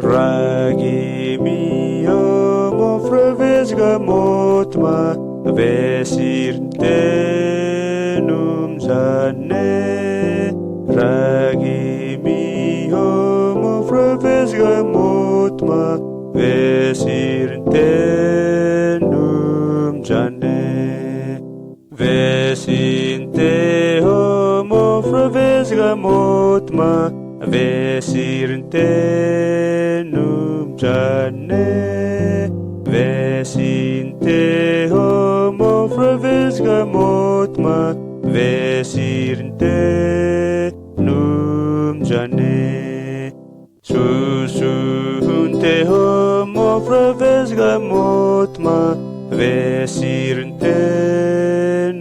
Ragimi amo frevesga motma vesirtenum zane. Ragimi amo frevesga motma vesirtenum zane. Vesinte homo frevesga motma vesirtenum zane. Vesinte homo frevesga motma vesirtenum zane. Susunte homo frevesga motma vesirtenum